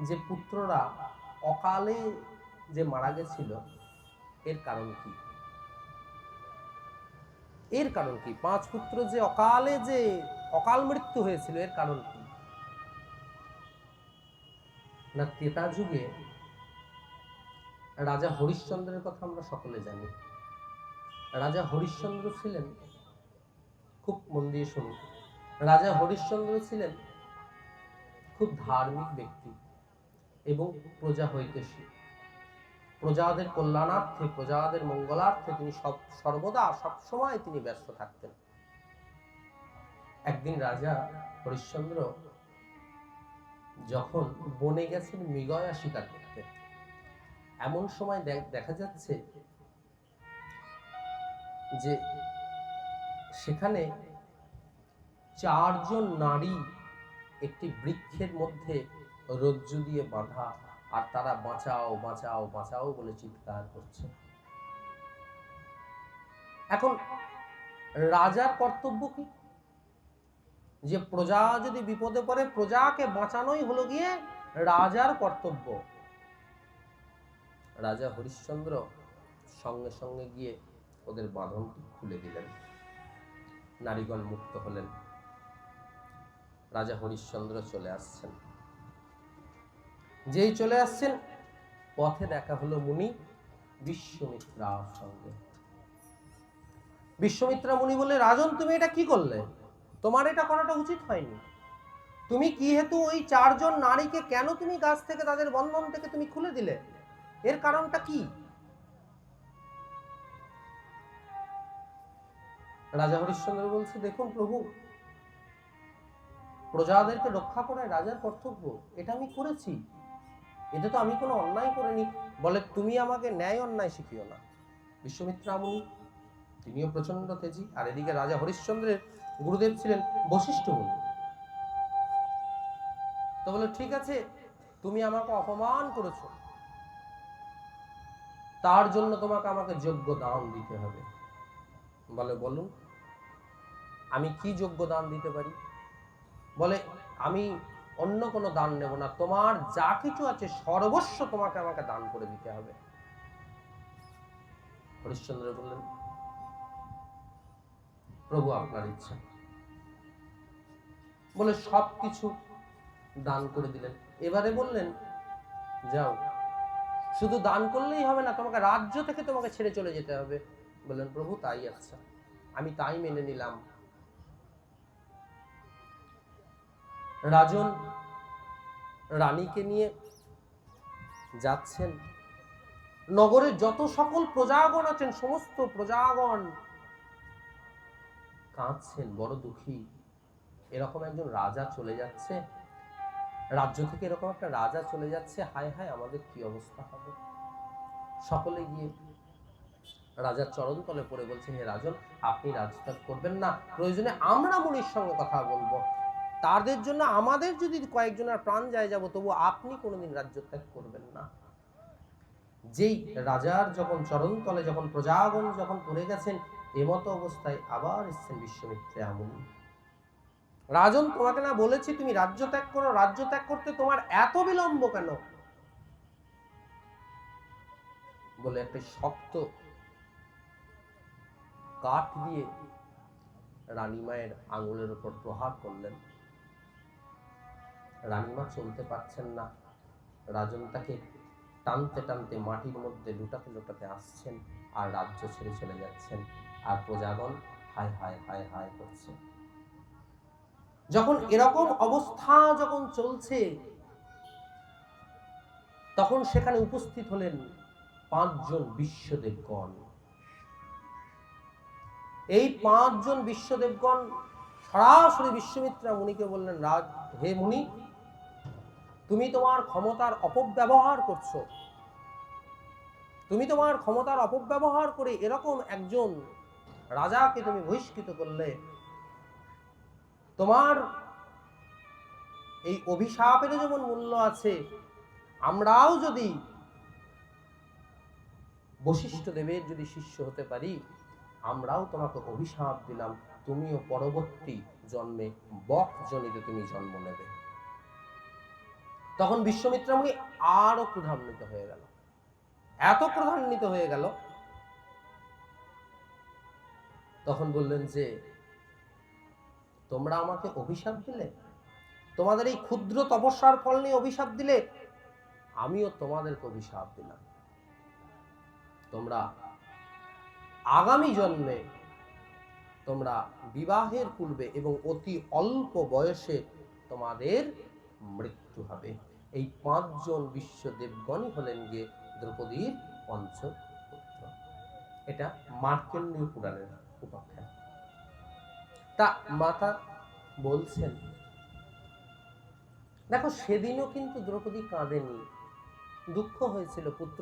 যে পুত্ররা অকালে যে মারা গেছিল, এর কারণ কি? এর কারণ কি? 5 পুত্র যে অকালে যে অকাল মৃত্যু হয়েছিল, এর কারণ কি? না, ত্রেতা যুগে রাজা হরিশ্চন্দ্রের কথা আমরা সকলে জানি। রাজা হরিশ্চন্দ্র ছিলেন, খুব মন দিয়ে শুনুন, রাজা হরিশ্চন্দ্র ছিলেন খুব ধার্মিক ব্যক্তি এবং প্রজা হইতেশী। প্রজাদের কল্যাণার্থে, প্রজাদের মঙ্গলার্থে তিনি সর্বদা সবসময় তিনি ব্যস্ত থাকতেন। একদিন রাজা হরিশ্চন্দ্র যখন বনে গেছেন মৃগয়া শিকার করতে, এমন সময় দেখা যাচ্ছে যে সেখানে 4 জন নারী একটি বৃক্ষের মধ্যে রজ্জু দিয়ে বাঁধা, আর তারা বাঁচাও বাঁচাও বাঁচাও বলে চিৎকার করছে। এখন রাজার কর্তব্য কি? যে প্রজা যদি বিপদে পড়ে, প্রজাকে বাঁচানোই হলো গিয়ে রাজার কর্তব্য। রাজা হরিশ্চন্দ্র সঙ্গে সঙ্গে গিয়ে ওদের বাঁধনটি খুলে দিলেন, নারীগণ মুক্ত হলেন। রাজা হরিশ্চন্দ্র চলে আসছেন। যেই চলে আসছেন, পথে দেখা হলো মুনি বিশ্বমিত্রার সঙ্গে। বিশ্বমিত্রা মুনি বলে, রাজন তুমি এটা কি করলে? তোমার এটা করাটা উচিত হয়নি। তুমি কি হেতু ওই 4 জন নারীকে কেন তুমি গাছ থেকে, তাদের বন্ধন থেকে তুমি খুলে দিলে? এর কারণটা কি? রাজা হরিশ্চন্দ্র বলছে, দেখুন প্রভু, প্রজাদেরকে রক্ষা করাই রাজার কর্তব্য, এটা আমি করেছি, এতে তো আমি কোনো অন্যায় করিনি। বলে, তুমি আমাকে ন্যায় অন্যায় শিখিও না। বিশ্বমিত্রা মুনি তিনিও প্রচন্ড তেজি, আর এদিকে রাজা হরিশ্চন্দ্রের গুরুদেব ছিলেন বশিষ্ঠ মুনি। তো বলে, ঠিক আছে, তুমি আমাকে অপমান করেছো, তার জন্য তোমাকে আমাকে যোগ্য দান দিতে হবে। বলে, বলুন আমি কি যোগ্য দান দিতে পারি? বলে, আমি অন্য কোনো দান নেব না, তোমার যা কিছু আছে সর্বস্ব তোমাকে আমাকে দান করে দিতে হবে। হরিশ্চন্দ্র বললেন, প্রভু আপনার ইচ্ছা। বলে সবকিছু দান করে দিলেন। এবারে বললেন, যাও, শুধু দান করলেই হবে না, তোমাকে রাজ্য থেকে তোমাকে ছেড়ে চলে যেতে হবে। বললেন, প্রভু তাই আচ্ছা, আমি তাই মেনে নিলাম। রাজন রানীকে নিয়ে যাচ্ছেন, নগরের যত সকল প্রজাগণ আছেন সমস্ত প্রজাগণ কাঁদছেন, বড় দুঃখী। এরকম একজন রাজা চলে যাচ্ছে, রাজ্য থেকে এরকম একটা রাজা চলে যাচ্ছে, হায় হায় আমাদের কি অবস্থা হবে। সকলে গিয়ে রাজার চরণ তলে পড়ে বলছে, হে রাজন, আপনি রাজত্যাগ করবেন না, প্রয়োজনে আমরা মুনির সঙ্গে কথা বলবো, তাদের জন্য আমাদের যদি কয়েকজনের প্রাণ যায় যাব, তবু আপনি কোনোদিন রাজ্যত্যাগ করবেন না। যেই রাজার যখন চরণ তলে যখন প্রজাগণ যখন পড়ে গেছেন, এমতো অবস্থায় আবার এসছেন বিশ্বমিত্রা মুনি। রাজন, তোমাকে না বলেছি তুমি রাজ্য ত্যাগ করো, রাজ্য ত্যাগ করতে তোমার এত বিলম্ব কেন? বলে একটা শক্ত কাঠ দিয়ে রানীমায়ের আঙুলের উপর প্রহার করলেন। রানীমা চলতে পারছেন না, রাজন তাকে টানতে টানতে মাটির মধ্যে লুটাতে লুটাতে আসছেন, আর রাজ্য ছেড়ে চলে যাচ্ছেন, আর প্রজাগণ হায় হায় হায় হায় করছে। যখন এরকম অবস্থা যখন চলছে, তখন সেখানে উপস্থিত হলেন 5 জন বিশ্বদেবগণ। এই 5 জন বিশ্বদেবগণ সরাসরি বিশ্বমিত্রা মুনিকে বললেন, হে মুনি, তুমি তোমার ক্ষমতার অপব্যবহার করছো, তুমি তোমার ক্ষমতার অপব্যবহার করে এরকম একজন রাজাকে তুমি বহিষ্কৃত করলে। তোমার এই অভিশাপের যেমন মূল্য আছে, আমরাও যদি বশিষ্ঠ দেবের যদি শিষ্য হতে পারি, আমরাও তোমাকে অভিশাপ দিলাম, তুমিও পরবর্তী জন্মে বক জনিতে তুমি জন্ম নেবে। তখন বিশ্বমিত্র মুনি আরো ক্রোধান্বিত হয়ে গেল, এত ক্রোধান্বিত হয়ে গেল, তখন বললেন যে তোমরা আমাকে অভিশাপ দিলে, তোমাদের এই ক্ষুদ্র তপস্যার ফল নিয়ে অভিশাপ দিলে, আমিও তোমাদেরকে অভিশাপ দিলাম। তোমরা আগামী জন্মে তোমরা বিবাহের পূর্বে এবং অতি অল্প বয়সে তোমাদের মৃত্যু হবে। এই 5 জন বিশ্বদেবগণই হলেন গিয়ে দ্রৌপদীর পঞ্চপুত্র। এটা মার্কণ্ডেয় পুরাণের উপাখ্যান। তা মাতা বলছেন, দেখো সেদিনও কিন্তু দ্রৌপদী কাঁদেনি, দুঃখ হয়েছিল পুত্র